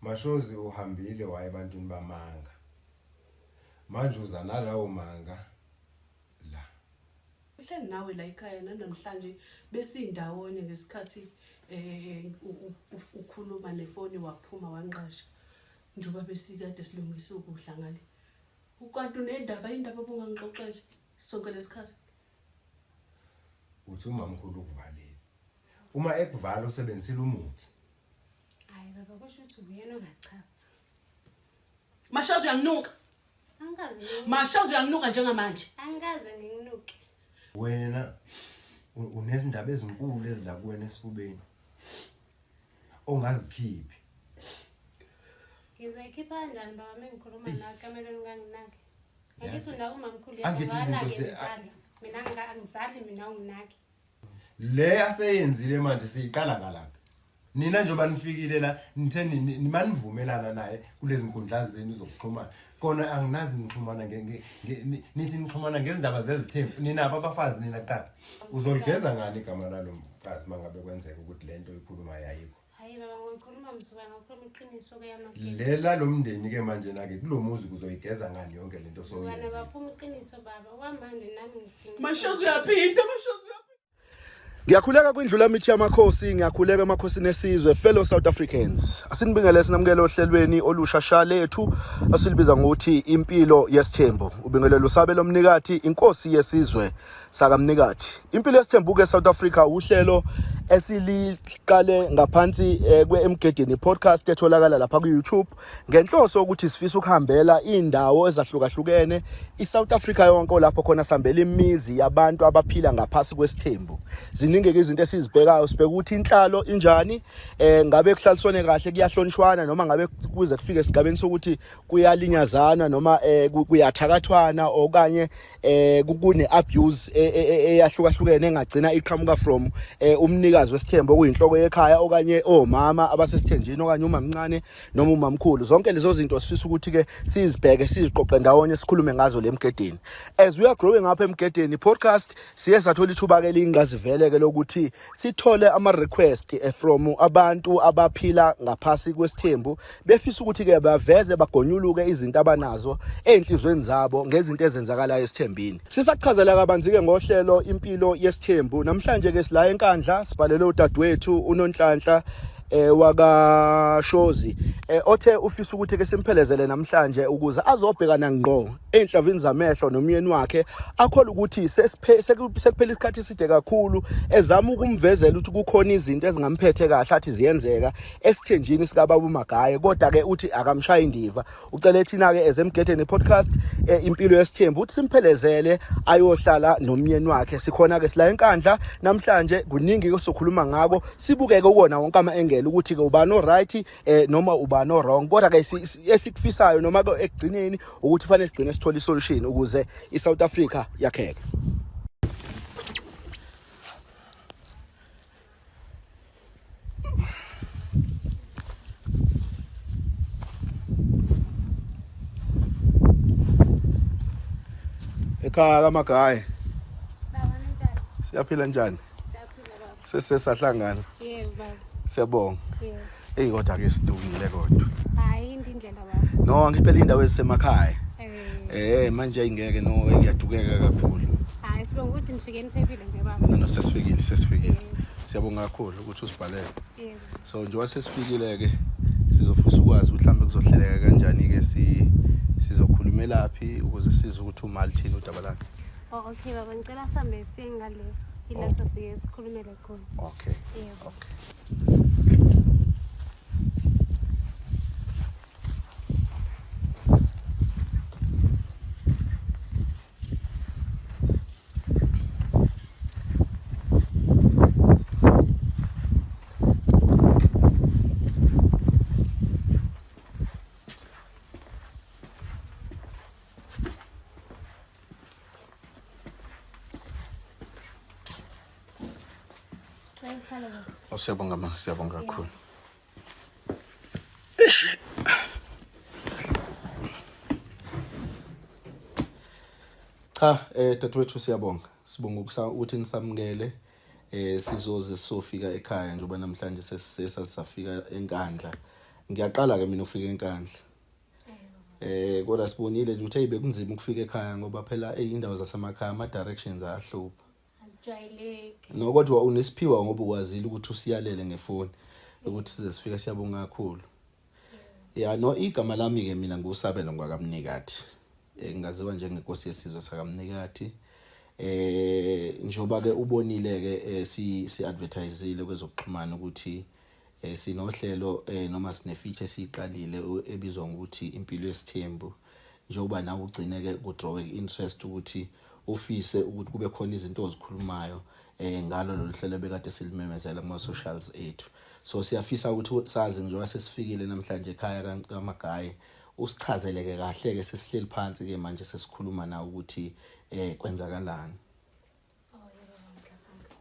Mashozi uhambile waye ebantwini bamanga. Manje uza nalawo manga la. Uhleli nawe la ekhaya namhlanje besindawonye ngesikhathi ukhuluma nefoni waphuma wanqasha. Njoba besikade silungisa ukudla ngale. Ukanti unendaba indaba obungangixoxela sonke lesikhathi. Uthi umamkhulu ukuvalile. Uma ekuvala usebenzisile umuthi. Hayi baba kusho ukuthi uyena ongachaza. Mashazi uyanginuka. Angikaze. Mashazi uyanginuka njengamanje. Angikaze nginginuke. Wena unezindaba ezinkulu ezila kuwena esifubeni. Ongazikhiphi. Ngizoyikhipha kanjani baba mengikhuluma nawe kamelweni kanginake. Angithi nawe umamkhulu Angithi izinto mina angizali mina unginake. Le aseyenzile manje siyiqala ngalapha. Nina njengoba nifikile la nitheni nimanivumelana naye kulezi nkundla zenu zokuxhumana. Kona anginazi nixhumana nithi nixhumana ngezindaba zezithembu nina abafazi nina kuqala. Uzoligeza ngani igama lalo mfazi mangabe kwenzeka ukuthi lento ikhuluma yayikho. Hayi baba ngikhuluma msuka ngakhuluma iqiniso ke yamagezi. Lela lo mndeni ke manje nake kulomuzi kuzoyigeza ngani yonke lento soyenza. Wena baphuma iqiniso baba kwamanje nami ngidinga. Mashazi uyaphinda mashazi. Ngiyakhuleka kwindlula mithi yamakhosi, ngiyakhuleka emakhosini esizwe, fellow South Africans. Asinibingelele sinamukele ohlelweni olushasha lethu asilibiza ngokuthi impilo yesithembu. Ubingelelo sabe lomnikati inkosi yesizwe sakamnikati. Impilo yesithembu ke South Africa uhlelo esiliqale ngaphansi kweMgedeni podcast etholakala lapha ku YouTube ngenhloso ukuthi sifisa ukuhambela indawo ezahlukahlukene iSouth Africa yonke lapho khona sihambela imizi yabantu abaphila ngaphasi kwesithembu. Ziningi izinto esizibhekayo sibheka ukuthi inhlalo injani ngabe kuhlaliswane kahle kuyahlonishwana noma ngabe kuze kufike esigabeni sokuthi kuyalinyazana noma kuyathakathwana okanye kune abuse eyahlukahlukene engagcina iqhamuka from umnikazi wesithembu okuyinhloko yekhaya okanye omama abasesithenjini okanye umamncane noma umamkhulu. Zonke lezo zinto sifisa ukuthi ke sizibheke siziqoqe ndawonye sikhulume ngazo leMgedeni. As we are growing up eMgedeni podcast siye sathola ithuba ke lingazivele ke lokuthi sithole ama request from abantu abaphila ngaphasi kwesithembu befisa ukuthi ke baveze bagonyuluke izinto abanazo enhlizweni zabo ngezinto ezenzakalayo esithembini. Sisachazela kabanzi ke ngohlelo impilo yesithembu. Namhlanje ke sila enkandla sibhalele udadewethu uNonhlanhla wakashozi othe ufisa ukuthi ke simphelezele namhlanje ukuze azobhekana ngqo enhlavini zamehlo nomyeni wakhe akhola ukuthi sekuphela isikhathi eside kakhulu ezama ukumvezela ukuthi kukhona izinto ezingamphethe kahle athi ziyenzeka esithenjini sika baba uMagaye kodwa ke uthi akamshaya indiva. Ucele thina ke ezeMgedeni podcast impilo yesithembu uthi simphelezele ayohlala nomyeni wakhe. Sikhona ke sila enkandla namhlanje kuningi sokhuluma ngako sibukeke ukona wonke ama-angle ukuthi ke uba no right noma uba no wrong kodwa ke esikufisayo noma ke ekugcineni ukuthi fanele sigcine sithola isolution ukuze iSouth Africa yakheke. Ekhaya kaMagaye Baba njani? siyaphila njani? Siyaphila baba. Sesahlangana. Yebo baba. Siyabonga. Yebo. Kodwa ke sidumile kodwa. Hayi indlela baba. No ngiphela indawo ezisemakhaya. Manje ayingeke no ngiyadukeka kakhulu. Hayi sibonga ukuthi nifike niphephile nje baba. No sesifikile. Siyabonga kakhulu ukuthi usibhalele. Yebo. So njengoba sesifikile ke sizofisa ukwazi mhlawumbe kuzohleleka kanjani ke sizokhuluma laphi ukuze size ukuthi umali thina udaba lakhe. Okay baba ngicela sihambe siye ngale ila sofike sikhulumele khona. Okay. Yebo. Okay. Siyabonga kakhulu. Cha dadewethu siyabonga. Sibonga ukuthi nisamukele sizoze sofika ekhaya njengoba namhlanje sesasafika enkandla ngiyaqala ke mina ufika enkandla kodwa sibonile nje ukuthi hey bekunzima ukufika ekhaya ngoba phela indawo zasemakhaya ama directions ahlupha azijwayeleki no kodwa unesiphiwa ngoba ukwazile ukuthi usiyalele ngefoni ukuthi size sifika siyabonga kakhulu ya no igama lami ke mina ngusabela ngwakamnikati ngaziwa njengenkosi yesizwe sakamnikati njoba ke ubonile ke si advertiseile kwezokuxhumana ukuthi sinohlelo noma sine feature siqalile ebizwa ngokuthi impilo yesithembu njengoba nawe ugcineke ku draw interest ukuthi ufise ukuthi kube khona izinto ozikhulumayo ngalo lo hlelo bekade silimemezela kuma socials ethu so siyafisa ukuthi sazi njengoba sesifikile namhlanje ekhaya kaMagayi usichazeleke kahle ke sesihleli phansi ke manje sesikhuluma nawe ukuthi kwenzakalani.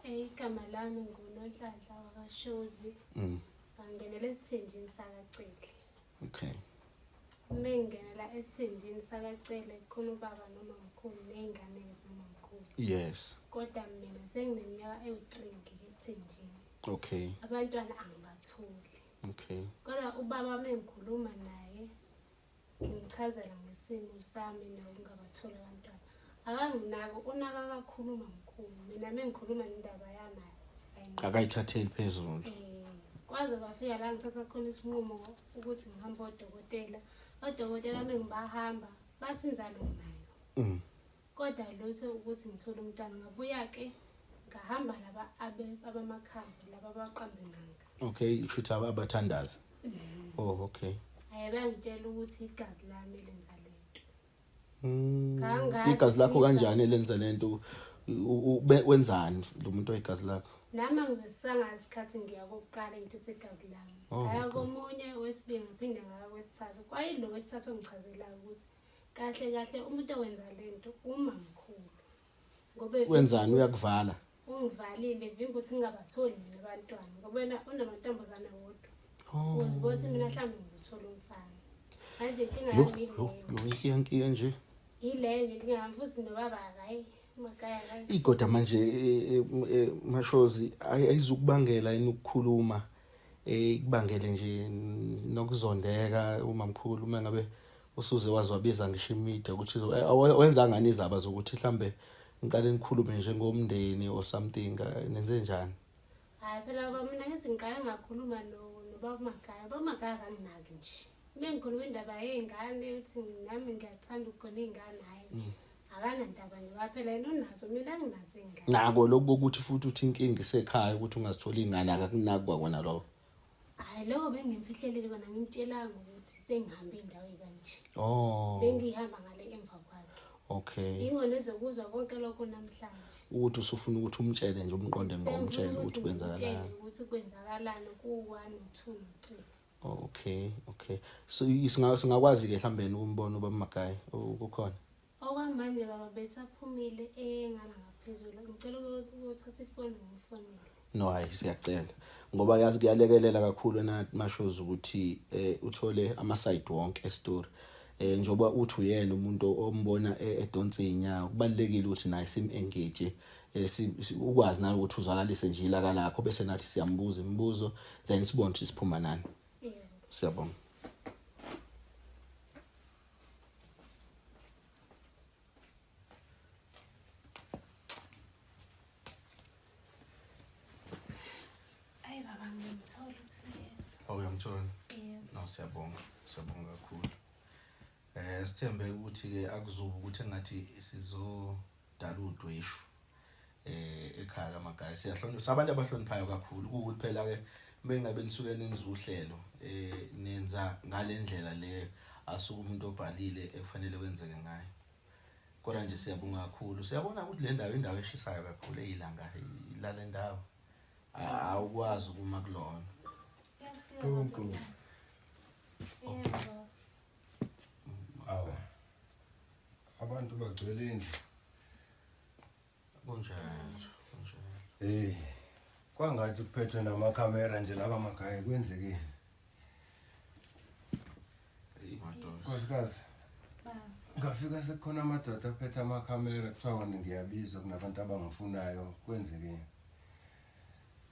igama lami nguNonhlanhla wakwaShozi ngangenela esithenjini sakacele. Okay. Mengenela esithenjini sakacele khona ubaba noma mkhulu nezingane zamamkhulu. Yes. Kodwa mina sengineminyaka ewu3 ngisithenjini. Okay. Abantwana angibatholi. Okay. Kodwa ubaba mengikhuluma naye ngimchazela ngesimo sami nokungabathola abantwana. Akanginako unaka kakhuluma mkhulu. Mina mengikhuluma indaba yami akayithatheli phezulu. Kwaze kwafika la ngithatha khona isinqumo ukuthi ngihambe odokotela. Odokotela mengibahamba bathi inzalo nayo. Kodwa lutho ukuthi ngithola umntwana ngabuya ke ngahamba laba abamakhamba laba abaqambe nanga. Okay, shoot abathandazi. Oh, okay. Ayebangitshela ukuthi igazi lami lenza lento. Igazi lakho kanjani elenza lento? Wenzani lo muntu oyigazi lakho? Nami ngizisanga isikhathi ngiya kokuqala into segazi lami. Ngaya komunye wesibili ngiphinde ngaya kwesithathu. Kwayilo wesithathu ngichazela ukuthi kahle umuntu owenza lento uma mkhulu. Ngoba wenzani uyakuvala? Ungivalile vimba ukuthi ngingabatholi mina abantwana ngoba yena unamantombazana wodwa. Ukuthi mina mhlambe ngizothola umfana. Manje inkinga yami ile. Yonke nje. Ile nje inkinga yami futhi nobaba akayi. Igoda manje Mashozi ayizukubangela yini ukukhuluma ikubangele nje nokuzondeka uma mkhulu uma ngabe usuze wazi wabiza ngisho imida ukuthi wenza ngani izaba zokuthi mhlambe ngiqale nikhulume nje ngomndeni or something nenze njani? Hayi phela baba mina ngithi ngiqala ngakhuluma nobaba Magaya. Baba Magaya kanginaki nje. Mengikhuluma indaba yezingane uthi nami ngiyathanda ukugona izingane hayi. Akanandaba nje phela yena unazo mina nginazo ingane. Nako lokho ukuthi futhi uthi inkinga isekhaya ukuthi ungazithola ingane akakunaki kwakona lokho. Hayi lokho bengimfihlelele kona ngimtshela ukuthi sengihambe indawo ekanje. Oh. Bengihamba ngale emva kwakhe. Okay. Ingone ezokuzwa konke lokho namhlanje. Ukuthi usufuna ukuthi umtshele nje umqonde ngomtshela ukuthi kwenzakalani. Ukuthi kwenzakalani ku1 no2 no3. Okay. So singakwazi ke mhlambe ukumbona ubaba Magaya ukukhona. Okwamanje baba besaphumile engana ngaphezulu. Ngicela ukuthatha ifoni ngomfonele. No hayi siyacela ngoba yazi kuyalekelela kakhulu nathi Mashozi ukuthi uthole ama side wonke estory njoba uthi uyena umuntu ombona edonsinya kubalekile ukuthi naye sim engage ukwazi nawe ukuthi uzwakalise nje ilaka lakho bese nathi siyambuza imibuzo then sibone ukuthi siphuma nani. Siyabonga. Uyamthola? No siyabonga kakhulu. Sithembe ukuthi ke akuzuba ukuthi engathi sizodala udweshu ekhaya kaMagaya. Siyahlonipha abantu abahloniphayo kakhulu ukuthi phela ke mengabe nisuke nenza uhlelo nenza ngalendlela le asuka umuntu obhalile ekufanele wenzeke ngayo. Kodwa nje siyabonga kakhulu. Siyabona ukuthi le ndawo indawo eshisayo kakhulu eyilanga ilale ndawo. Awukwazi ukuma kulona. Qunqu. Awu. Abantu bagcwele indlu. Kunjalo. Kwangathi kuphethwe namakhamera nje laba Magaya kwenzekeni. Nkosikazi. Ngafika sekukhona amadoda aphethe amakhamera kuthiwa wona ngiyabizwa kunabantu abangifunayo kwenzekeni.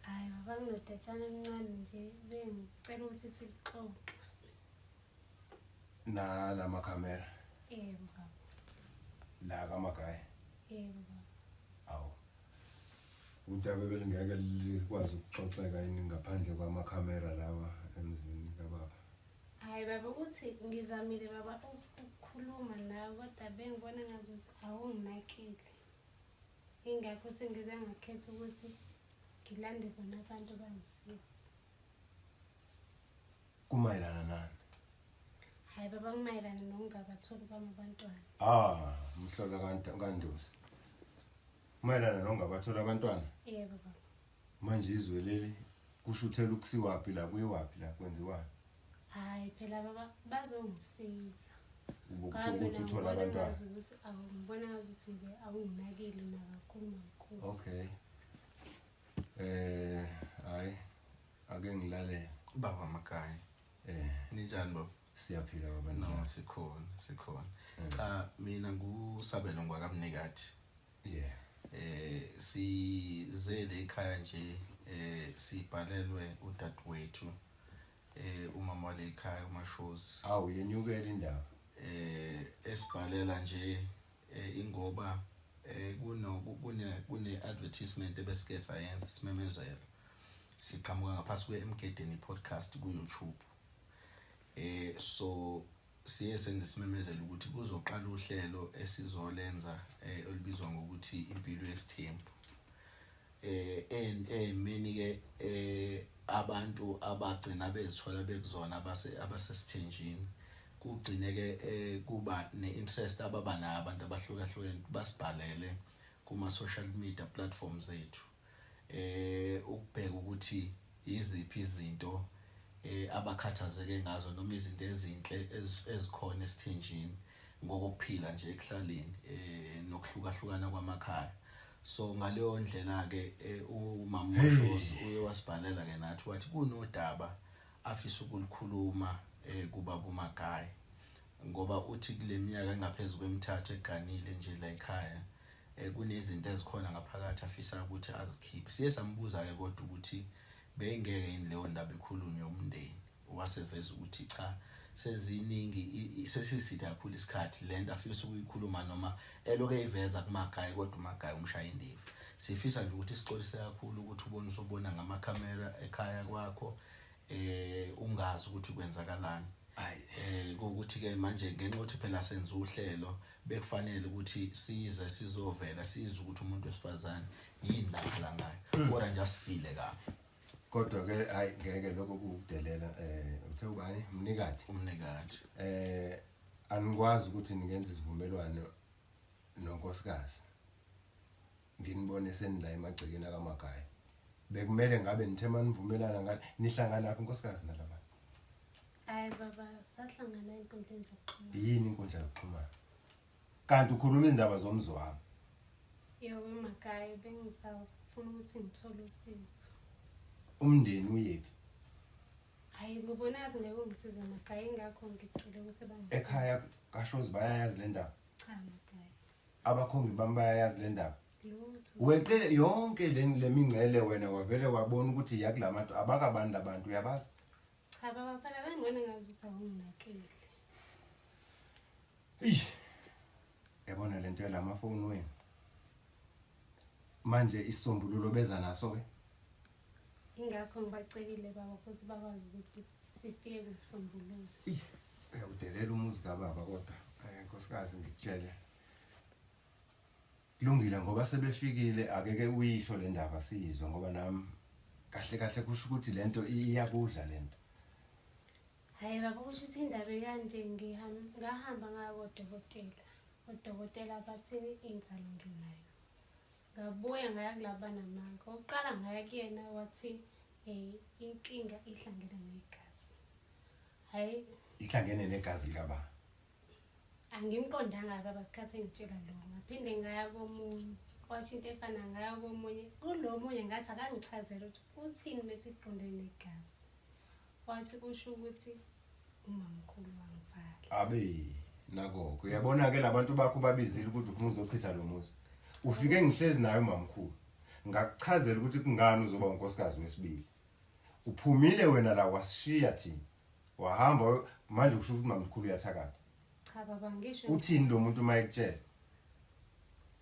Hayi baba nginodatshana emncane nje bengicela ukuthi sixoxe. na lama camera Yebo baba. la kamagaya Yebo baba. awu udaba belingeke likwazi ukuxoxeka yini ngaphandle kwamakhamera lawa emzini kababa. Hayi baba uthi ngizamile baba ukukhuluma nawe kodwa bengibona ngazuthi awunginakile. Ingakho sengize ngakhetha ukuthi ngilande bona abantu bangisize. Kumayelana nani? Hayi baba kumayelana nokungabatholi kwami abantwana. Mhlola kandosi. Mayelana nongabathola abantwana. Yebo baba. Manje izwe leli kushuthela ukusiwaphi la kuyiwaphi la kwenziwayo. Hayi phela baba bazongisiza. Ukuthi uthola abantwana. Ngibona ukuthi nje awunginakile nakakhulu kakhulu. Okay. Hayi ake ngilalele. Baba Makaya. Ninjani baba? Siyaphila baba. No, sikhona. Cha mina ngusabelo ngwakamnikathi. Yeah. Sizele ekhaya nje sibhalelwe udadewethu umama wale ekhaya uMashozi. Awu yenyukela indaba. Esibhalela nje ingoba kune advertisement ebesike sayenza simemezelo. Siqhamuka ngaphasi kweMgedeni podcast ku YouTube. So siye senze isimemezelo ukuthi kuzoqala uhlelo esizolenza olibizwa ngokuthi impilo yesithembu. Many ke abantu abagcina bezithola bekuzona abasesithenjini kugcine ke kuba neinterest ababa nayo abantu abahlukahlukene basibhalele kuma social media platforms zethu ukubheka ukuthi iziphi izinto abakhathazeke ngazo noma izinto ezinhle ezikhona esithenjini ngokuphila nje ekuhlaleni nokuhlukahlukana kwamakhaya. So ngaleyo ndlela ke umama Moshozi uye wasibhalela ke nathi wathi kunodaba afisa ukulikhuluma kubaba uMagaya ngoba uthi kule minyaka engaphezulu kwemithathu eganile nje la ekhaya kunezinto ezikhona ngaphakathi afisa ukuthi azikhiphe. Siye sambuza ke kodwa ukuthi bengeke yini leyo ndaba ikhulunywe umndeni. Waseveza ukuthi cha seziningi sesisithi kakhulu isikhathi lento afisa ukuyikhuluma noma eloke iveza kuMagaya kodwa uMagaya umshaya indiva. Sifisa nje ukuthi sixolise kakhulu ukuthi ubona ngamakhamera ekhaya kwakho ungazi ukuthi kwenzakalani. Ukuthi ke manje ngenxa ukuthi phela senza uhlelo bekufanele ukuthi size sizovela size ukuthi umuntu wesifazane yini lapha ngayo kodwa nje asile kabi. Kodwa ke hayi ngeke lokho kudelela uthe ubani umnikati. Anikwazi ukuthi ningenza isivumelwano nonkosikazi. Nginibone senila emagcekeni akaMagaya. Bekumele ngabe nithema nivumelana ngani nihlangana lapha unkosikazi nalaba. Hayi baba sahlangana enkundleni zokuxhumana. Yini inkundla yokuxhumana? Kanti ukhuluma izindaba zomzwamo. Yebo Magaya bengizafuna ukuthi ngithole usizo. Umndeni uyephi? Hayi ngibona ngathi ngeke ungisize Magaya ingakho ngicela ukuthi bangi. Ekhaya kaShozi bayayazi le ndaba. Cha Magaya. Abakhongi bami bayayazi le ndaba. Lutho. Weqele yonke le mingcele wena wavele wabona ukuthi yakulabantu abakabantu abantu uyabazi? Cha baba phela bengibona ngazuthi awunginakile. Yabona lento yalamafoni wena. Manje isombululo beza naso ke. Ingakho ngibacelile baba ukuthi bakwazi ukuthi sifike kusisombululo. Uyadelela umuzi kababa kodwa nkosikazi ngikutshele. Kulungile ngoba sebefikile akeke uyisho le ndaba sizwe ngoba nami kahle kusho ukuthi lento iyakudla lento. Hayi baba kusho ukuthi indaba kanje ngahamba ngaya kodokotela. Odokotela bathini inzalo nginayo. Ngabuya ngaya kulaba namanga. Oqala ngaya kuyena wathi inkinga ihlangene negazi. Hayi Ihlangene negazi likaba. Angimqondanga baba sikhathi engitshela lo. Ngaphinde ngaya komunye. Kwathi into efana ngaya komunye. Kulomunye ngathi akangichazela ukuthi uthini methi iqondene negazi. Wathi kusho ukuthi umamkhulu wangivala. Abe nako uyabona ke labantu bakho babizile ukuthi ufuna uzochitha lo muzi. Ufike ngihlezi naye umamkhulu. Ngakuchazela ukuthi kungani uzoba unkosikazi wesibili. Uphumile wena la wasishiya thina. Wahamba manje kusho ukuthi mamkhulu uyathakatha Cha baba ngisho uthini lo muntu mayekutshela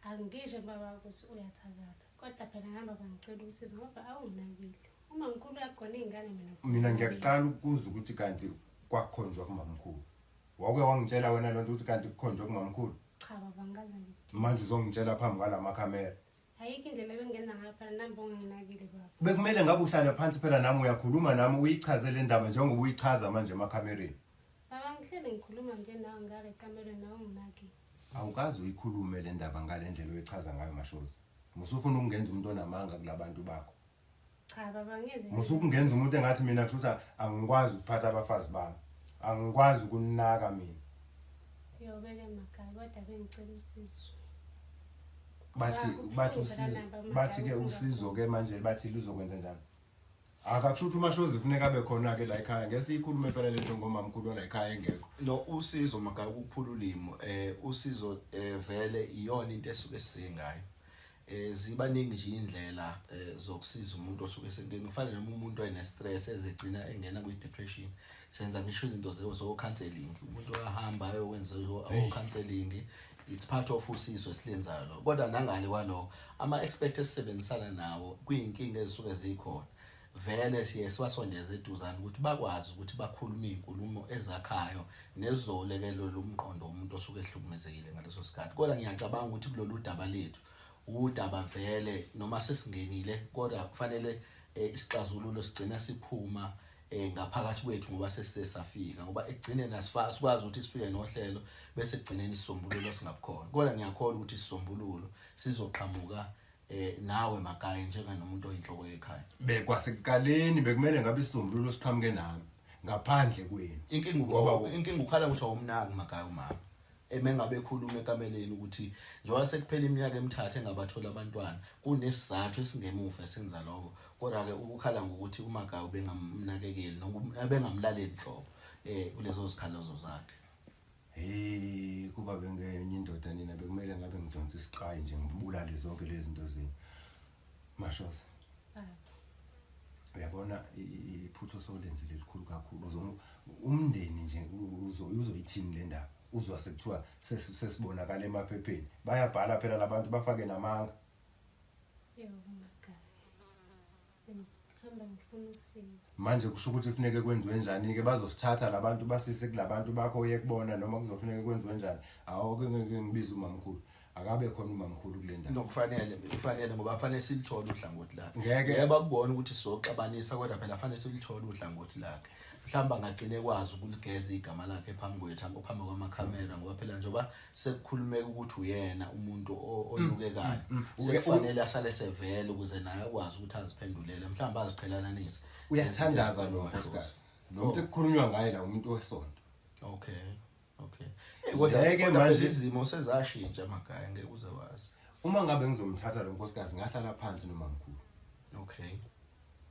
angisho baba ukuthi uyathakatha. Kodwa phela nami baba ngicela usizo ngoba awunginakile. Uma ngikhulu yakhona izingane mina ngiyaqala ukuza ukuthi kanti kwakhonjwa kumamkhulu wake wangitshela wena lonto ukuthi kanti kukhonjwa kumamkhulu Cha baba ngazi. manje uzongitshela phambi kwalama camera Ayikho indlela ebengenza ngayo phela nami bonginakile baba. bekumele ngabe uhlala phansi phela nami uyakhuluma nami uyichaze le ndaba njengoba uyichaza manje emakamereni Baba ngihlele ngikhuluma nje nawe ngale kamereni nawe unginakile. awukazi uyikhulume le ndaba ngale ndlela oyichaza ngayo mashozi musufuna ukungenza umuntu onamanga kulabantu bakho Cha baba ngeze. musukungenza umuntu engathi mina kushuthi angikwazi ukuphatha abafazi bami angikwazi ukunaka mina Yobeke emakhaya kodwa bengicela usizo. bathi ke usizo ke manje bathi luzokwenza njani akakushuthi umashozi kufuneka abe khona ke la ekhaya ngesikhulume phela lento ngomamkhulu la ekhaya engekho no usizo maka ukuphula ulimo usizo vele iyona into esuke sisengayo zibaningi nje indlela zokusiza umuntu osuke senkeni ufana noma umuntu one stress ezegcina engena kwi depression senza ngisho izinto zo counseling umuntu ohamba ayokwenza counseling it's part of usizo esilenzayo lo kodwa nangale kwalo ama expect esebenzisana nawo kuyinkinga ezisuke zikhona vele siye sibasondeze eduzane ukuthi bakwazi ukuthi bakhulume inkulumo ezakhayo nezolekelelo lomqondo womuntu osuke ehlukumezekile ngaleso sikhathi kodwa ngiyacabanga ukuthi kulolu daba lethu udaba vele noma sesingenile kodwa kufanele isixazululo sigcina siphuma ngaphakathi kwethu ngoba sesisafika ngoba egcineni asifasi kwazi ukuthi sifike nohlelo bese egcineni isombululo singabukhona kodwa ngiyakholwa ukuthi isombululo sizoqhamuka nawe makaya njenganomuntu oyinhloko ekhaya bekwasekuqaleni bekumele ngabe isombululo siqhamuke nami ngaphandle kwenu inkinga ukhala ukuthi awumnaki makaya umama emengabe ekhuluma ekameleni ukuthi njengoba sekuphela iminyaka emithathu engabathola abantwana kunesizathu esingemuva esenza lokho kodwa ke ukukhala ngokuthi umakaya ubengamnakekeli noma bengamlaleli inhlobo kulezo zikhalazo zakhe kuba bengenye indoda nina bekumele ngabe ngidonsa isiqhayi nje ngibulale zonke lezi zinto zini mashozi uyabona iphutho solenzile likhulu kakhulu umndeni nje uzoyithini le ndaba uzwa sekuthiwa sesibonakala emaphepheni bayabhala phela labantu bafake namanga manje kusho ukuthi kufuneka kwenziwe njani ke bazosithatha labantu basise kulabantu bakho uyekubona noma kuzofuneka kwenziwe njani awuke ngibiza umamkhulu akabe khona umamkhulu kule ndawo nokufanele ngoba kufanele silithole uhlangothi lakhe ngeke bakubona ukuthi soxabanisa kodwa phela kufanele silithole uhlangothi lakhe mhlamba ngagcine kwazi ukuligeza igama lakhe phambi kwethu phambi kwamakhamera ngoba phela njoba sekukhulumeka ukuthi uyena umuntu onukekayo sekufanele asale sevele ukuze naye akwazi ukuthi aziphendulele mhlamba aziqhelananise uyathandaza lo nkosikazi lo muntu ekukhulunywa ngaye la umuntu wesonto okay kodwa manje izimo sezashintsha emakhaya ngeke uze wazi uma ngabe ngizomthatha lo nkosikazi ngahlala phansi nomamkhulu okay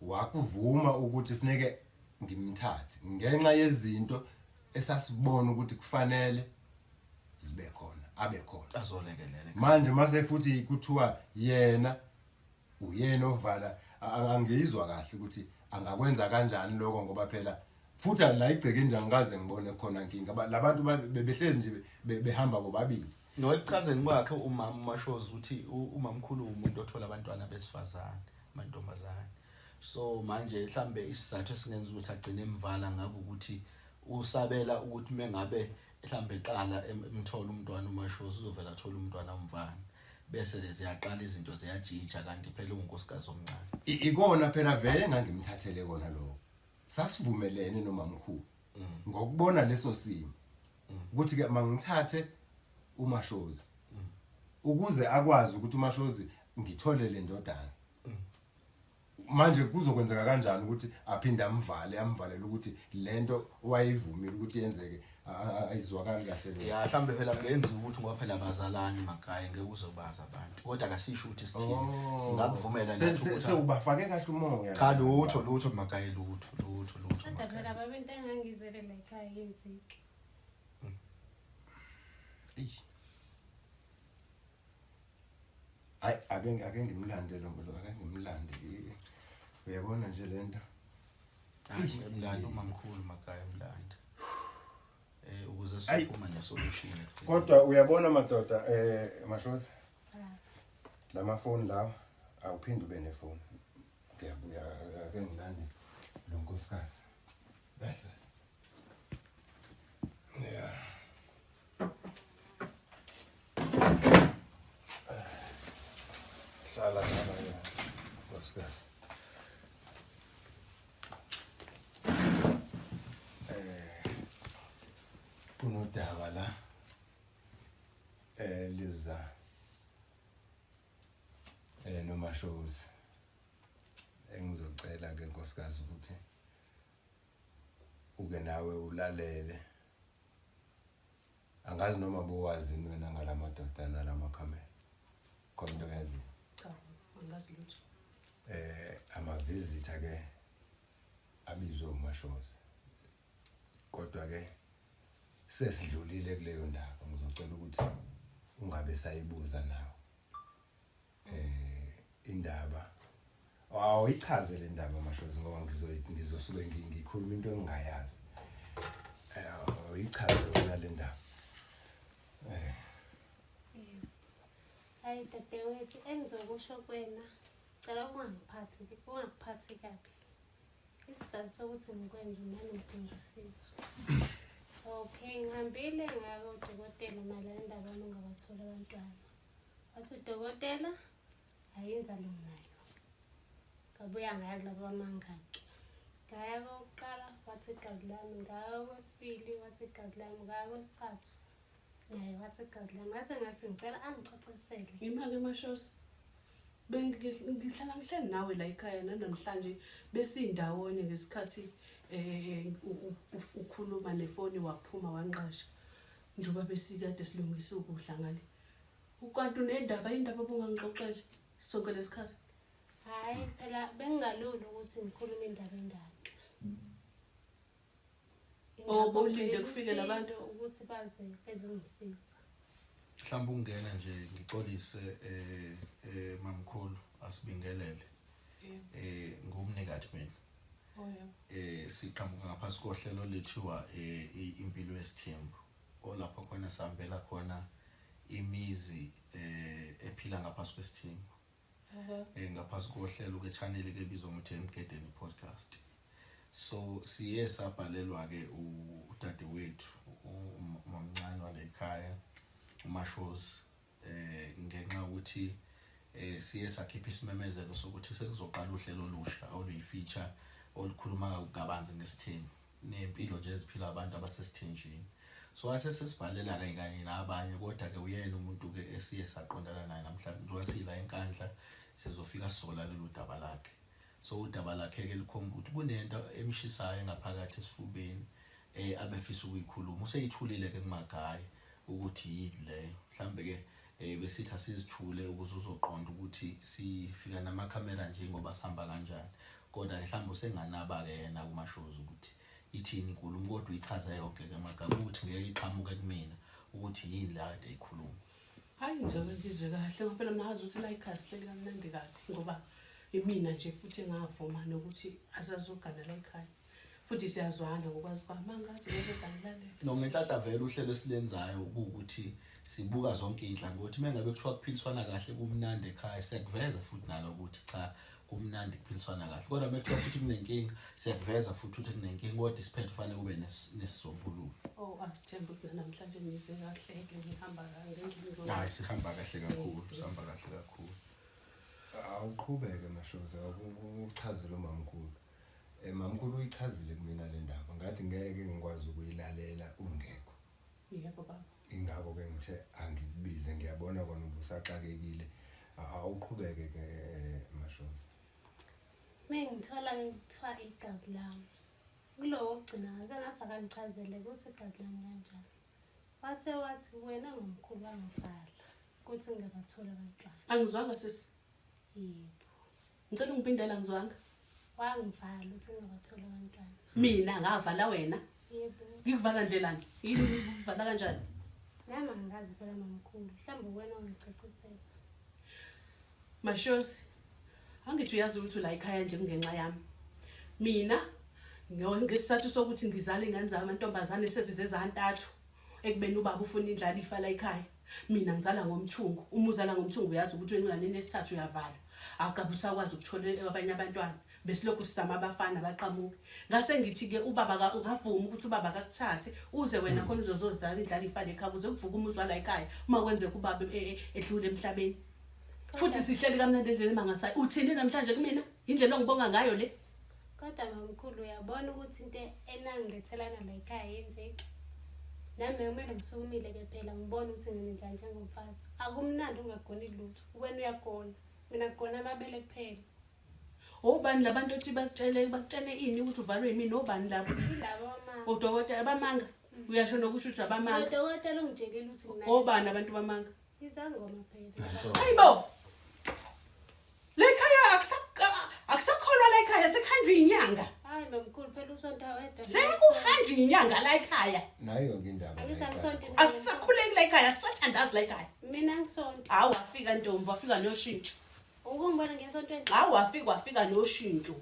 wakuvuma ukuthi kufuneke ngimthathe ngenxa yezinto esasibona ukuthi kufanele zibe khona abe khona azolekelele manje mase futhi kuthiwa yena uyena ovala angizwa kahle ukuthi angakwenza kanjani lokho ngoba phela futhi la igceke nje angikaze ngibone khona inkinga labantu bebehlezi nje behamba bobabili nokuchazeni kwakhe umama uMashozi ukuthi umamkhulu umuntu othola abantwana besifazane amantombazane so manje mhlambe isizathu esingenza ukuthi agcine emvala ngabe ukuthi usabela ukuthi mengabe mhlambe eqala emthola umntwana uMashozi uzovela athola umntwana umvana bese leziyaqala izinto ziyajija kanti phela unkosikazi omncane ikona phela vele ngangimthathele kona lo sasivumelene nomamkhulu ngokubona leso simo ukuthi ke mangithathe uMashozi ukuze akwazi ukuthi uMashozi ngithole le ndodana manje kuzokwenzeka kanjani ukuthi aphinde amvalele ukuthi lento wayivumile ukuthi yenzeke ayizwakali kahle lo ya mhlambe phela ngenza ukuthi ngoba phela abazalani makhaya ngeke uzobaza abantu kodwa akasisho ukuthi sithini singakuvumela nathi ukuthi ubafake kahle umoya cha lutho makhaya lutho kodwa phela baba into engangizele la ekhaya yenzike ake ngimlande lo ake ngimlande uyabona nje lento emlando umamkhulu makhaya emlando sophuma nesolution. Kodwa uyabona madoda Mashozi lamafoni lawa awuphindi ube nefoni. Ngiyabuya ake ngilande lo nkosikazi. That's it. Yeah. Sala ya nkosikazi. Kunodaba la liza noMashozi engizocela ke nkosikazi ukuthi uke nawe ulalele angazi noma bowazi wena ngalamadoda nalamakhamera konto yazi Cha, angazi lutho. ama visitor ke abizwe uMashozi kodwa ke sesidlulile kuleyo ndaba ngizocela ukuthi ungabe sayibuza nawe indaba awuyichaze le ndaba Mashozi ngoba ngizosuke ngikhuluma into engingayazi uyichaze wena le ndaba Hayi dadewethu engizokusho kwena cela ungangiphathi kabi. Isizathu sokuthi ngikwenze nami ngidinga usizo. Okay, ngihambile ngaya kodokotela malana indaba ungabathola abantwana. Wathi udokotela ayinzalo nayo. Ngabuya ngaya kulabo amangaki. Ngaya kokuqala wathi igazi lami, ngaya kwesibili wathi igazi lami, ngaya kwesithathu naye wathi igazi lami. Ngase ngathi ngicela angicacisele. Imake Mashozi. Ngihlala ngihleli nawe la ekhaya namhlanje besindawonye ngesikhathi ukhuluma nefoni waphuma wanqasha. Njoba besikade silungisa ukudla ngale. Ukanti unendaba indaba obungangixoxela sonke lesikhathi. Hayi phela bengingalula ukuthi ngikhulume indaba engaka. Bolinde kufike labantu ukuthi baze bezongisiza. Mhlawumbe ungena nje ngixolise mamkhulu asibingelele. Ngumnikati mina. Siqhamuka ngaphasi kohlelo lethiwa impilo yesithembu. Olapho khona sihambela khona imizi ephila ngaphasi kwesithembu. Ngaphasi kohlelo ke channel ke bizwa ngokuthi Emgedeni podcast. So siye sabhalelwa ke udade wethu umamncane wale ekhaya uMashozi ngenxa ukuthi siye sakhipha isimemezelo sokuthi sekuzoqala uhlelo olusha oluyifeature olukhuluma kabanzi ngesithembu nempilo nje eziphila abantu abasesithenjini. So ase sesibhalela kanye nabanye kodwa ke uyena umuntu ke esiye saqondana naye namhlanje njengoba sila enkandla sizofika sola lelo daba lakhe. So udaba lakhe ke likhomba ukuthi kunento emshisayo ngaphakathi esifubeni abefisa ukuyikhuluma useyithulile ke kumagaya ukuthi yini leyo mhlambe ke besithi asizithule ukuze uzoqonda ukuthi sifika namakhamera nje ngoba sihamba kanjani kodwa mhlambe usenganaba ke yena kuMashozi ukuthi ithini inkulumo kodwa uyichaza yonke ke magama ukuthi ngeke iqhamuke kumina ukuthi yini la kade ikhuluma. Hayi nje ngizwe kahle ngoba phela mnazi ukuthi la ikhasi hleli kamnandi kabi ngoba imina nje futhi engavuma nokuthi asazogana la ekhaya. Futhi siyazwana ngokwazi kwami angazi ngokubhalalela. No ngenhlanhla vele uhlelo esilenzayo ukuthi sibuka zonke inhlangothi mengabe kuthiwa kuphiliswana kahle kumnandi ekhaya siyakuveza futhi nalo ukuthi cha kumnandi kuphiliswana kahle kodwa mekuthiwa futhi kunenkinga siyakuveza futhi ukuthi kunenkinga kodwa isiphetho kufanele kube nesisombululo. Asithemba ukuthi namhlanje nize kahle ke ngihamba ngendlela. Hayi sihamba kahle kakhulu sihamba kahle kakhulu. Awuqhubeke Mashozi ukuchazela umamkhulu. Mamkhulu uyichazile kumina le ndaba ngathi ngeke ngikwazi ukuyilalela ungekho. Yebo baba. Ingakho ke ngithe angikubize ngiyabona kona ubusaxakekile. Awuqhubeke ke Mashozi. Mengithola kuthiwa igazi lami. Kulowo ogcina ngathi akangichazele ukuthi igazi lami kanjani. Wase wathi wena mamkhulu wangivala ukuthi ngingabathola abantwana. Angizwanga sisi. Yebo. Ngicela ungiphindela ngizwanga. Wangivala ukuthi ngingabathola abantwana. Mina ngavala wena. Yebo. Ngikuvala ndlelani? Yini ukuvala kanjani? Nami angazi phela mamkhulu. Mhlawumbe wena ungicacisela. Mashozi. Angithi uyazi ukuthi la ekhaya nje kungenxa yami. Mina ngesizathu sokuthi ngizale ingane zami amantombazane sezize zantathu. ekubeni ubaba ufuna indlalifa la ekhaya. Mina ngizala ngomthungu. Uma uzala ngomthungu uyazi ukuthi wenqaneni esithathu uyavala. Akabe usakwazi ukuthola abanye abantwana. Besilokhu sizama abafana baqhamuke. Ngase ngithi ke ubaba akavuma ukuthi ubaba akakuthathe uze wena khona uzozozala indlalifa lekhaya kuze kuvuka umuzwa la ekhaya uma kwenzeka ubaba edlule emhlabeni. Futhi sihleli kamnandi endleleni mangasayi. Uthini namhlanje kumina? Indlela ongibonga ngayo le. Kodwa mamkhulu uyabona ukuthi into enangilethelana la ekhaya yenzeki. Nami kumele ngisukumile ke phela ngibone ukuthi nginenjani njengomfazi. Akumnandi ungagoni lutho. Wena uyagona. Mina ngigona amabele kuphela. Obani labantu othi bakutshele ini ukuthi uvalwe yimini obani labo? Ilabo mama. Udokotela bamanga. Uyasho nokusho ukuthi abamanga. Udokotela ungitshelile ukuthi ngina. Obani abantu bamanga? Izangoma phela. Hayibo. Lekhaya akusakholwa la ekhaya sekhanjwe inyanga. Hayi mamkhulu phela usonto wedwa. Sekuhanjwe inyanga la ekhaya. Nayo ke indaba. Angisonto. Asisakhuleki la ekhaya, sisathandazi la ekhaya. Mina ngisonto. Hawu wafika ntombi, wafika noshintsho. Ukungibona ngesonto endle. Hawu wafika noshintsho.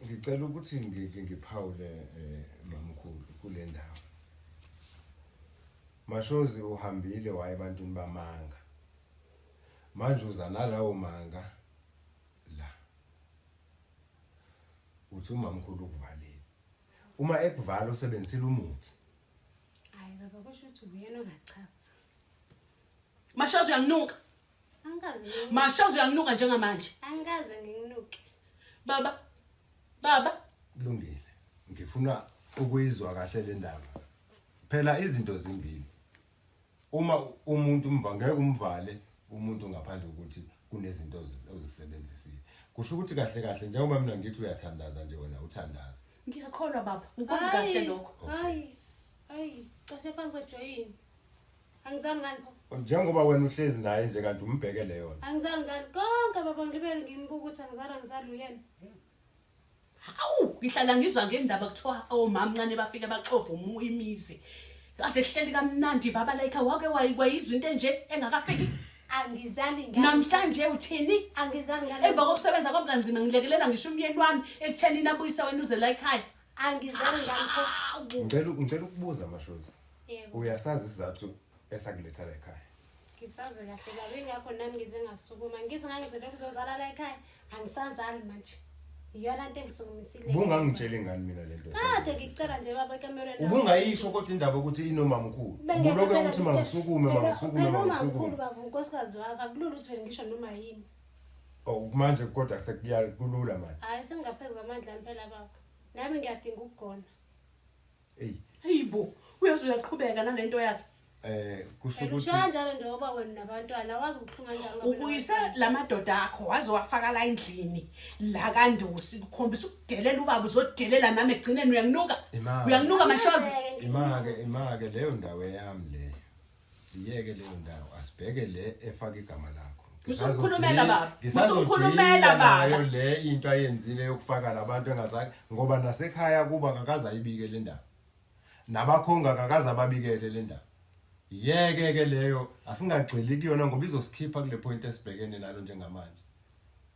Ngicela ukuthi ngiphawule mamkhulu kule ndawo. Mashozi uhambile waye ebantwini bamanga. Manje uza nalawo manga la. Uthi umamkhulu ukuvalile. Uma ekuvala usebenzisile umuthi. Hayi baba kusho ukuthi uyena ongachaza. Mashozi uyanginuka. Angikaze. Mashozi uyanginuka njengamanje. Angikaze nginginuke. Baba. Kulungile. Ngifuna ukuyizwa kahle le ndaba. Phela izinto zimbili. Uma umuntu ngeke umvale umuntu ngaphandle ukuthi kunezinto ozisebenzisile. Kusho ukuthi kahle njengoba mina ngithi uyathandaza nje wena uthandaza. Ngiyakholwa baba. Ukwazi kahle lokho. Hayi, qase phansi kwejoyini. Angizami ngani pho? Njengoba wena uhlezi naye nje kanti umbhekele yona. Angizami ngani konke baba ngibele ngimbuka ukuthi angizali uyena. Hawu, ngihlala ngizwa ngendaba kuthiwa omama ncane bafike baxova imizi. Kade hleli kamnandi baba la ekhaya wake wayizwa into enje engakafiki. Angizali ngani. Namhlanje uthini? Angizali ngani. Emva kokusebenza kwami kanzima ngilekelela ngisho umyeni wami ekutheni nabuyisa wena uze la ekhaya. Angizali ngani pho. Ngicela ukubuza Mashozi. Yebo. Uyasazi isizathu esakuletha la ekhaya. Ngisazi kahle kabi ngakho nami ngize ngasukuma. Ngithi ngangizele ukuzozala la ekhaya. Angisazali manje. Iyona into engisukumisile. Ubungangitsheli ngani mina lento. Kade ngicela nje baba ekamerweni. Ubungayisho kodwa indaba ukuthi inomamkhulu. Ubuloke ukuthi mangisukume. Mamkhulu baba unkosikazi wakho akulula ukuthi wena ngisho noma yini. Oh manje kodwa kulula manje. Hayi sengaphezulu amandla impela baba. Nami ngiyadinga ukugona. Hayibo, uyazi uyaqhubeka nalento yakhe. Kusho ukuthi Usho njalo njengoba wena nabantwana wazi ukuhlunga njalo. Ubuyisa lamadoda akho waze wafaka la endlini la kaNdosi ukhombisa ukudelela ubaba uzodelela nami egcineni uyanginuka. Uyanginuka Mashozi. imake leyo ndawo yami le. Iyeke leyo ndawo asibheke le efaka igama lakho. Usukhulumela baba. Nayo le into ayenzile yokufaka labantu engazange ngoba nasekhaya kuba akakaza ayibike le ndaba. Nabakhonga akakaza ababikele le ndaba. Yeke ke leyo asingagxili kuyona ngoba izosikhipha kule point esibhekene nalo njengamanje.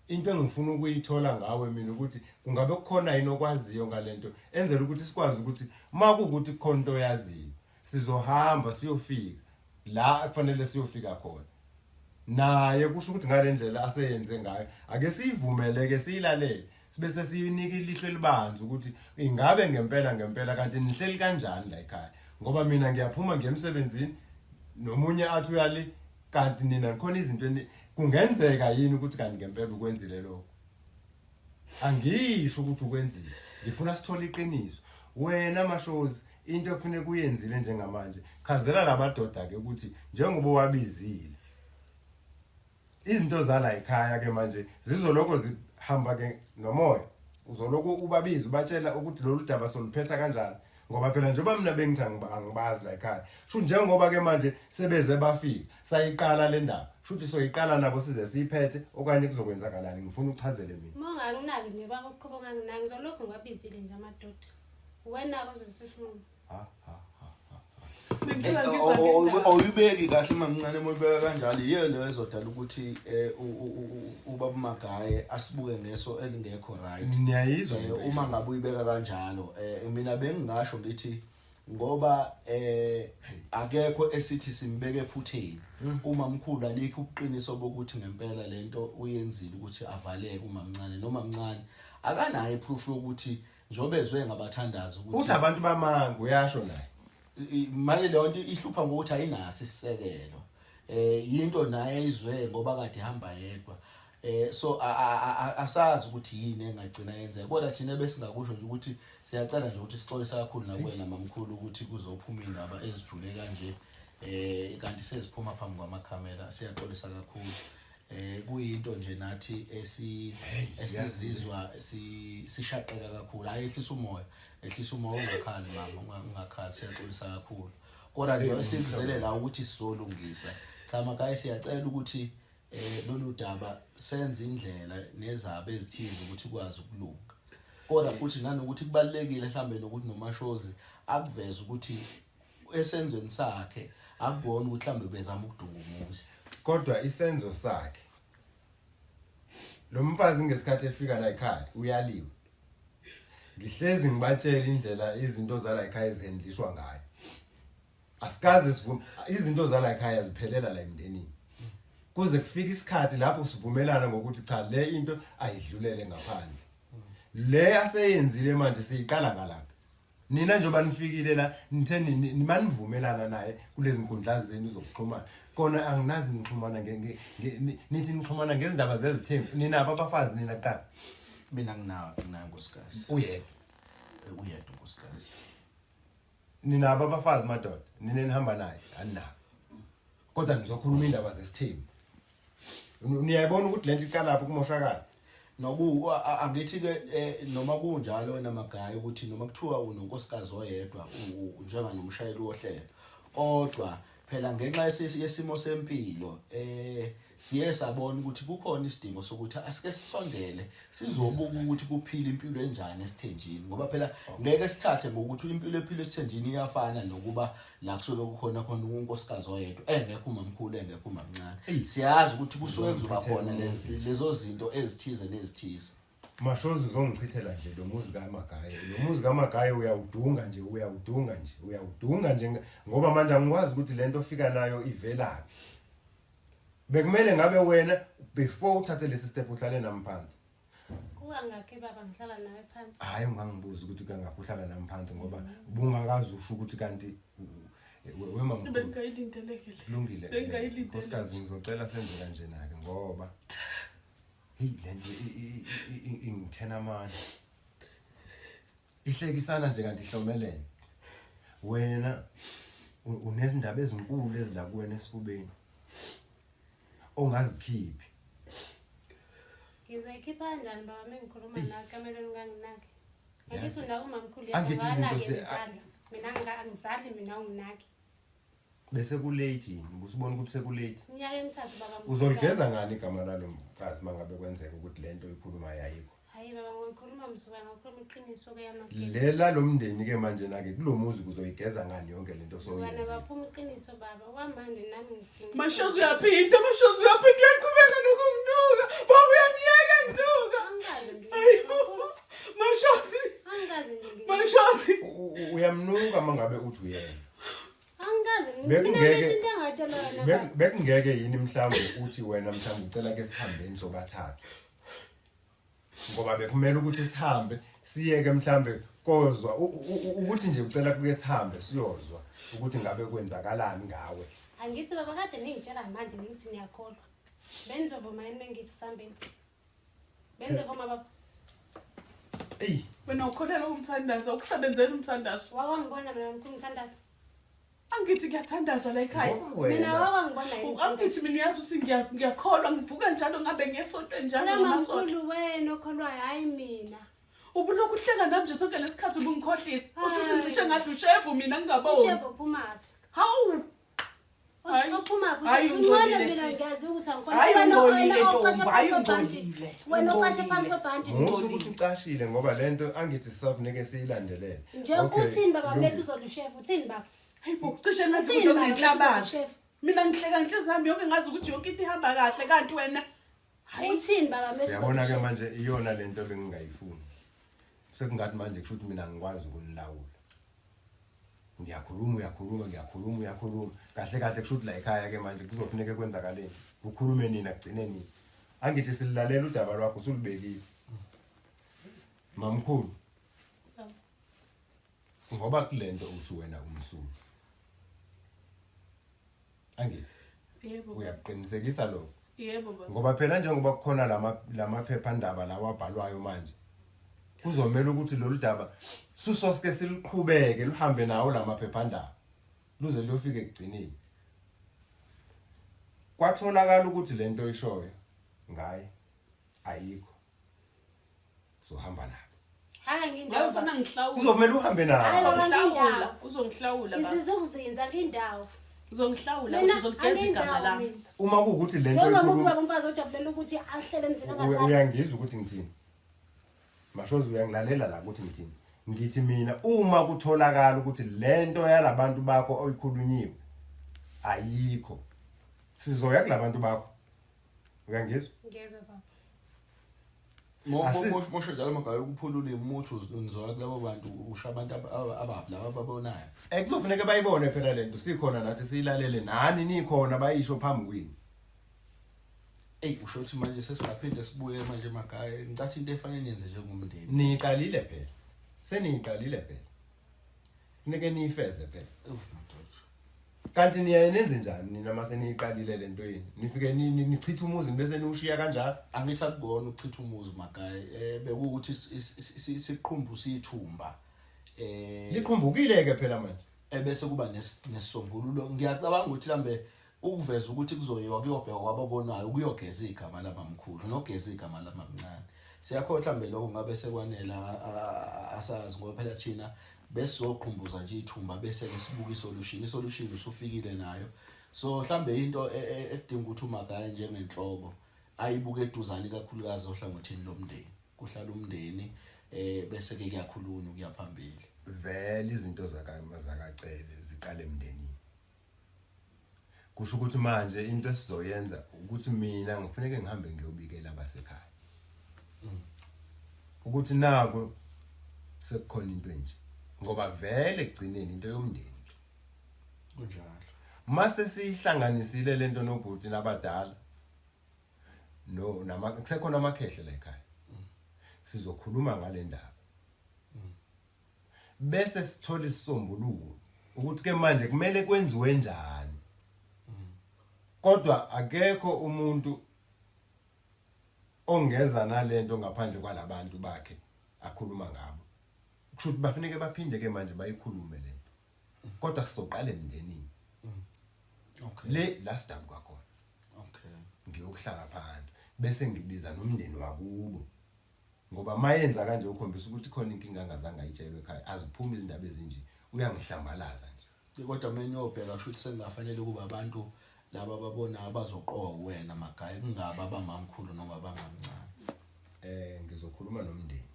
Into engifuna ukuyithola ngawe mina ukuthi kungabe kukhona yini okwaziyo ngalento enzela ukuthi sikwazi ukuthi makuukuthi khonto yaziyo sizohamba siyofika la kufanele siyofika khona. Naye kusho ukuthi ngalendlela aseyenze ngayo ake siyivumeleke siyilalele sibe sesiyinika ilihlo elibanzi ukuthi ingabe ngempela kanti nihleli kanjani la ekhaya ngoba mina ngiyaphuma ngemsebenzini nomunye athi uyali kanti nina nikhona izinto kungenzeka yini ukuthi kanti ngempela ukwenzile lokho. Angisho ukuthi ukwenzile, ngifuna sithole iqiniso. Wena Mashozi into ekufanele uyenzile njengamanje chazela lamadoda ke ukuthi njengoba wabizile izinto zala ekhaya ke manje zizoloko zihamba ke nomoya. Uzoloko ubabiza ubatshela ukuthi lolu daba soluphetha kanjani ngoba phela njengoba mina bengithi angibazi la ekhaya sho njengoba ke manje sebeze bafika sayiqala le ndaba shuthi soyiqala nabo size siyiphethe okanye kuzokwenzakalani. Ngifuna uchazele mina Mongakunaki nje baba uqhubeka nganginaki ngizolokho ngabizile nje amadoda wena kozesinqumo. Awuyibeki kahle mamncane moyibeka kanjalo yiyo leyo ezodala ukuthi ubaba Magaye asibuke ngeso elingekho right. Niyayizwa uma ngabe uyibeka kanjalo mina bengingasho ngithi ngoba akekho esithi simbeke ephutheni uma mkhulu alikho ubuqiniso bokuthi ngempela lento uyenzile ukuthi avaleke uma mncane noma mncane akanayo iproof yokuthi njobe ezwe ngabathandazi ukuthi uthi abantu bamanga uyasho naye manje le nto ihlupha ngokuthi ayinaso isisekelo yinto naye izwe ngoba kade hamba yedwa so asazi ukuthi yini engagcina yenze kodwa thina besingakusho nje ukuthi siyacela nje ukuthi sixolisa kakhulu nakuwena mamkhulu ukuthi kuzophuma indaba ezijule kanje kanti seziphuma phambi kwamakhamera siyaxolisa kakhulu kuyinto nje nathi esizizwa sishaqeka kakhulu hayi ehlisa umoya ungakhali mama ungakhali siyaxolisa kakhulu kodwa nje sikuzelela ukuthi sizolungisa cha makhaya siyacela ukuthi lolu daba senze indlela nezaba ezithize ukuthi kwazi ukulunga kodwa futhi nanokuthi kubalekile mhlambe nokuthi nomashozi akuveza ukuthi esenzweni sakhe akubona ukuthi mhlambe bezama ukudunga umuzi kodwa isenzo sakhe lo mfazi ngesikhathi efika la ekhaya uyaliwe ngihlezi ngibatshela indlela izinto zala ekhaya ezihendlishwa ngayo asikaze sivume izinto zala ekhaya ziphelela la emndenini kuze kufike isikhathi lapho sivumelana ngokuthi cha le into ayidlulele ngaphandle le aseyenzile manje siyiqala ngalapha nina njengoba nifikile la nitheni nimanivumelana naye kulezi nkundla zenu zokuxhumana kona anginazi nixhumana nithi nixhumana ngezindaba zezithembu nina abafazi nina qala mina nginayo nkosikazi uyedwa nkosikazi nina abafazi madoda nina nihamba naye anina kodwa nizokhuluma indaba zesithembu niyayibona ukuthi lento iqala lapho kumoshakala noku angithi ke noma kunjalo wena magaya ukuthi noma kuthiwa unonkosikazi oyedwa njenga nomshayeli wohlelo kodwa phela ngenxa yesimo sempilo siye sabona ukuthi kukhona isidingo sokuthi asike sisondele sizobuka ukuthi kuphila impilo enjani esithenjini ngoba phela ngeke sithathe ngokuthi impilo ephile esithenjini iyafana nokuba la kusuke kukhona unkosikazi oyedwa engekho umamkhulu engekho umamncane siyazi ukuthi kusuke kuzoba khona lezo zinto ezithize nezithize mashozi uzongichithela nje lo muzi kaMagaya uyawudunga nje ngoba manje angikwazi ukuthi lento ofika nayo ivelaphi bekumele ngabe wena before uthathe lesi step uhlale nami phansi kuwa ngakhe baba ngihlala nawe phansi hayi ungangibuza ukuthi kangaphi uhlala nami phansi ngoba ubungakazi usho ukuthi kanti wema bengayilindeleke lungile nkosikazi ngizocela senze kanje nake ngoba hey lento ingithena amandla ihlekisana nje kanti ihlomelene wena unezindaba ezinkulu ezila kuwena esifubeni ongazikhiphi ngizoyikhipha kanjani baba mengikhuluma nawe kamelweni kanginaki angithi ndawo mamkhulu Angithi izinto mina angizali mina unginaki bese kulate ngusibona ukuthi sekulate iminyaka emithathu baba uzoligeza ngani igama lalo mfazi mangabe kwenzeka ukuthi lento ikhuluma yayikho hayi baba ngikhuluma msuka ngokhuluma iqiniso ke yamakini lela lo mndeni ke manje nake kulomuzi kuzoyigeza ngani yonke lento wena baphuma iqiniso baba kwamanje nami ngidinga mashozi uyaphinda uyaqhubeka nokunuka baba uyamiyeka nginuka mashozi uyamnuka mangabe uthi uyena angikazi bekungeke yini mhlawumbe uthi wena mhlawumbe ucela ke sihambeni sobathathu ngoba bekumele ukuthi sihambe siyeke mhlawumbe kozwa ukuthi nje ucela kuke sihambe siyozwa ukuthi ngabe kwenzakalani ngawe angithi baba kade ningitshela manje ngithi niyakholwa benzovuma yini mengithi sihambeni benzovuma baba wena ukholelwa umthandazo ukusebenzela umthandazo wawangibona mina mkhulu umthandazo angithi ngiyathandazwa la ekhaya mina wawangibona yini angithi mina uyazi ukuthi ngiyakholwa ngivuka njalo ngabe ngesontwe njalo ngamasonto mkhulu wena okholwayo hayi mina ubulokhu uhleka nami nje sonke lesikhathi ubungikhohlisa usho ukuthi ngisho ngathi ushevu mina ngingaboni ushevu phumaphi hawu hayi wena uqashe phansi kwebhanti ukuthi ucashile ngoba lento angithi sisafuneke siyilandelele nje uthini baba mlethu uzodushevu uthini baba hayibo cishe nathi kunenhlabathi mina ngihleka inhliziyo yami yonke ngazi ukuthi yonke into ihamba kahle kanti wena uthini baba mlethu uyabona ke manje iyona lento bengingayifuni sekungathi manje kusho ukuthi mina ngikwazi ukunilawula Ngiyakhuluma kahle kahle kusho ukuthi la ekhaya ke manje kuzofuneka kwenzakaleni ukukhulume nina kugcine nini angithi silalela udaba lwakho usulibekile mamkhulu ngoba kulento uthi wena umsulu angithi Yebo. uyaqinisekisa lokho Yebo baba. ngoba phela njengoba kukhona lamaphephandaba lawa abhalwayo manje kuzomela ukuthi lolu daba susoske siliqhubeke luhambe nawo lamaphephandaba luze liyofika ekugcineni kwatholakala ukuthi lento ishoyo ngaye ayikho uzohamba nayo Hayi Ngiyafuna ngindawo. ngihlawule. kuzomela uhambe Hayi, nawo Uzongihlawula, uzongihlawula baba. Isizokuzinza kindawo. Uzongihlawula ukuthi uzoligeza igama lami. uma kuwukuthi lento Njengoba ikhuluma ubaba umfazi ojabulela ukuthi ahlele emzini angazali. uyangizwa ukuthi ngithini mashozi uyangilalela la ukuthi ngithini ngithi mina uma kutholakala ukuthi lento yalabantu bakho oyikhulunyiwe ayikho sizoya kulabantu bakho uyangizwa Ngezwe baba. Mosho njalo magayo ukuphulula imuthi uzonizwa kulabo bantu usha abantu ababi laba ababonayo kuzofuneka bayibone phela lento sikhona nathi siyilalele nani nikhona bayisho phambi kwini usho ukuthi manje sesiyaphinde sibuye manje emakhaya ngicathi into efanele niyenze njengomndeni niyiqalile phela seniyiqalile phela funeke niyifeze phela kanti niyayenenze njani nina mase niyiqalile lento yini nifike nichitha umuzi bese niwushiya kanjalo angithi akubona ukuchitha umuzi magayi bekuwukuthi siqhumbu siyithumba liqhumbukile ke phela manje ebese kuba nesisombululo ngiyacabanga ukuthi lambe ukuveza ukuthi kuzoyiwa kuyobhekwa kwababonayo kuyogeza igama labamkhulu nogeza igama labamncane siyakhohlwa mbe lokho ngabe sekwanela asazi ngoba phela thina besizoqhumbuza nje ithumba bese ke sibuka isolution usufikile nayo so mhlambe into edinga ukuthi uMagaya njengenhloko ayibuke eduzane kakhulukazi ohlangothini lomndeni kuhlala umndeni bese ke kuyakhulunywa kuyaphambili vele izinto zakacele ziqale emndenini kusho ukuthi manje into esizoyenza ukuthi mina ngifanele ngihambe ngiyobikela abasekhaya ukuthi nako sekukhona into enje ngoba vele kugcineni into yomndeni kunjalo mase sihlanganisile lento nobhuti nabadala kusekhona amakhehle la ekhaya sizokhuluma ngale ndaba bese sithola isisombululo ukuthi ke manje kumele kwenziwe njani kodwa akekho umuntu ongeza nalento ngaphandle kwalabantu bakhe akhuluma ngabo kusho ukuthi bafanele baphinde ke manje bayikhulume lento kodwa sizoqala emndenini okay le last time kwakhona okay ngiyokuhlala phansi bese ngibiza nomndeni wakubo ngoba mayenza kanje ukhombisa ukuthi khona inkinga angazange ayitshelwe ekhaya aziphuma izindaba ezinje uyangihlambalaza nje kodwa mina ngiyobheka shuthi sengafanele kuba abantu laba ababona abazoqoka kuwena Magaya kungaba abamamkhulu noma abamncane ngizokhuluma nomndeni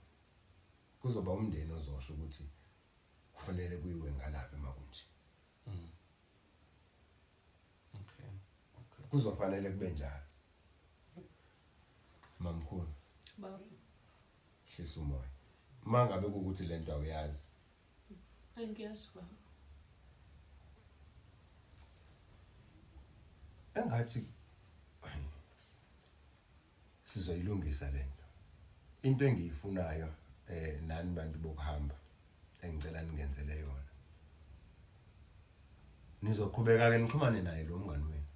kuzoba umndeni ozosho ukuthi kufanele kuyiwe ngalapha emakunje okay kuzofanele kube njalo mamkhulu Baba. hlisa umoya mangabe ukuthi lento awuyazi Angiyazi baba. engathi sizoyilungisa lento into engiyifunayo nani bantu bokuhamba engicela ningenzele yona nizoqhubeka ke nixhumane naye lo mngani wenu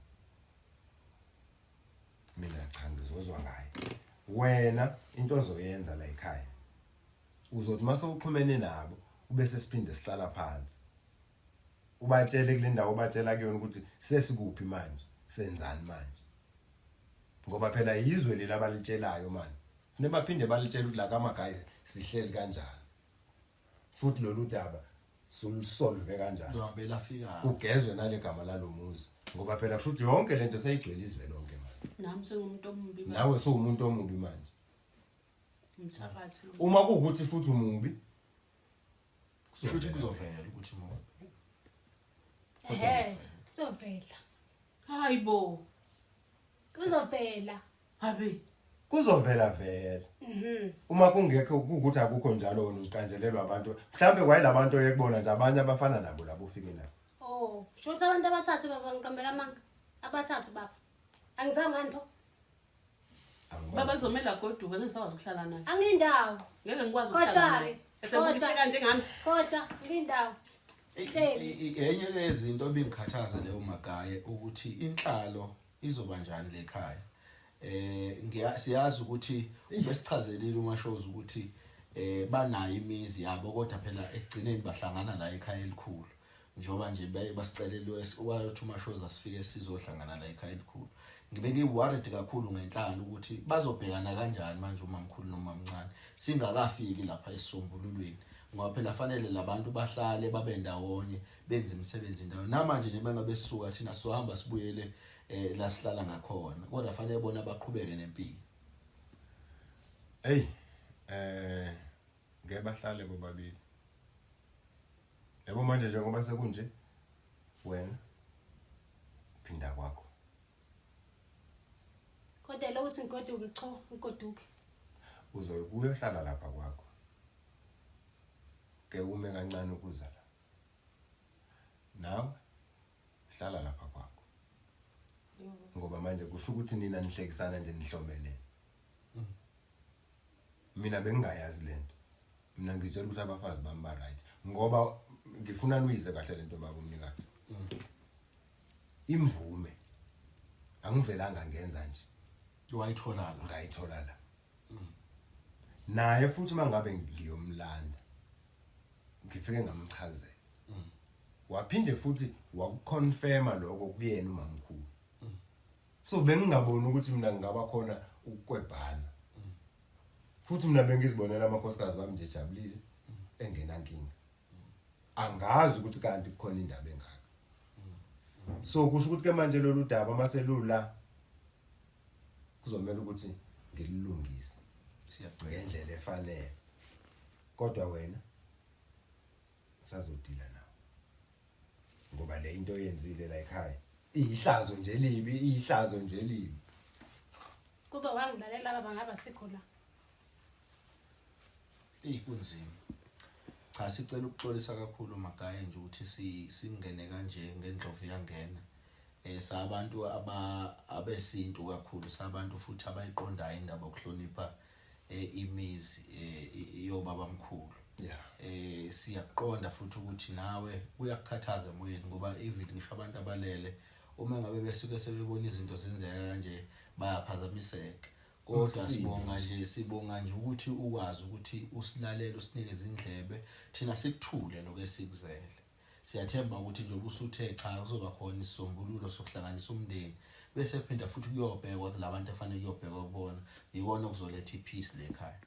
mina cha ngizozwa ngaye wena into ozoyenza la ekhaya uzothi mase uxhumene nabo ubese siphinde sihlala phansi ubatshele kule ndawo batshela kuyona ukuthi sesikuphi manje senzani manje ngoba phela yizwe leli abalitshelayo manje ne baphinde balitshela ukuthi la kaMagaya sihleli kanjani futhi lolu daba solusolve kanjani ngihambe lafika kugezwe nalegama lalomuzi ngoba phela kusho ukuthi yonke lento seyigcwele izwe lonke manje Nami sengumuntu omubi baba. nawe sowumuntu omubi manje Umthakathi. uma kuwukuthi futhi umubi shuthi kuzovela ukuthi mo Uzovela. Hayibo. Uzovela. Habe. kuzovela vela uma kungekho ukuthi akukho njalo wona uziqanjelelwa abantu mhlambe kwayelabantu oyekubona nje abanye abafana nabo labo ufike nabo. Oh, shothi abantu abathathu baba ngikamela amanga. Abathathu baba. Angizange ngani Baba lizomela goduka ngisakwazi ukuhlala naye. Angindawo. Ngeke ngikwazi ukuhlala naye. Esebukise kanje ngami. Kodwa ngindawo. enye yezinto ebingikhathaza leyo magaye ukuthi inhlalo izoba njani lekhaya. Siyazi ukuthi besichazelile uMashoza ukuthi banayo imizi yabo kodwa phela ekugcineni bahlangana la ekhaya elikhulu njoba nje basicelelwe wayothi uMashoza sifike sizohlangana la ekhaya elikhulu. Ngibe ngiworried kakhulu ngenhlalo ukuthi bazobhekana kanjani manje umamkhulu noma umncane singakafiki lapha esisombululweni ngoba phela fanele labantu bahlale babe ndawonye benze imisebenzi ndawo namanje nje bengabe sisuka thina sohamba sibuyele la sihlala ngakhona kodwa fanele bona baqhubeke nempilo. Hey ngeke bahlale bobabili. Yabo manje njengoba sekunje wena phinda kwakho. Kodwa lo uthi ngigoduke cha ngigoduke. Uzokuyohlala lapha kwakho. Ke ume kancane ukuza la. Nawe hlala lapha kwakho. Ngoba manje kusho ukuthi nina nihlekisana nje nihlomelene. Mina bengingayazi lento. Mina ngitshela ukuthi abafazi bami ba right ngoba ngifuna niyize kahle lento baba umnikazi. Imvume angivelanga ngenza nje. Wayithola la ngayithola la. Naye futhi mangabe ngiyomlanda ngifike ngamchazela. Waphinde futhi wakuconfirma lokho kuyena umamkhulu. So bengingaboni ukuthi mina ngingaba khona ukukwebhana. Futhi mina bengizibonela amakhosikazi wami nje ejabulile engenankinga. Angazi ukuthi kanti kukhona indaba engaka. So kusho ukuthi ke manje lolu daba maselula kuzomela ukuthi ngililungise ngendlela efanele. Kodwa wena usazodila nawe. Ngoba le into oyenzile la ekhaya iyihlazo nje libi, iyihlazo nje libi. Kuba wangilalela baba ngaba sikho la. Kunzima. Cha sicela ukuxolisa kakhulu magaye nje ukuthi singene kanje ngendlovu yangena. Sabantu abesintu kakhulu sabantu futhi abayiqondayo indaba okuhlonipha imizi yobaba mkhulu. Yeah. Siyaqonda futhi ukuthi nawe uyakukhathaza emoyeni ngoba even ngisho abantu abalele uma ngabe besuke sebebona izinto zenzeka kanje bayaphazamiseka. Kodwa sibonga nje ukuthi ukwazi ukuthi usilalele usinikeze indlebe thina sikuthule lokho esikuzele. Siyathemba ukuthi nje ubusuthe cha kuzoba khona isisombululo sokuhlanganisa umndeni bese phinda futhi kuyobhekwa kulabantu efanele kuyobhekwa kubona ikona okuzoletha ipeace lekhaya.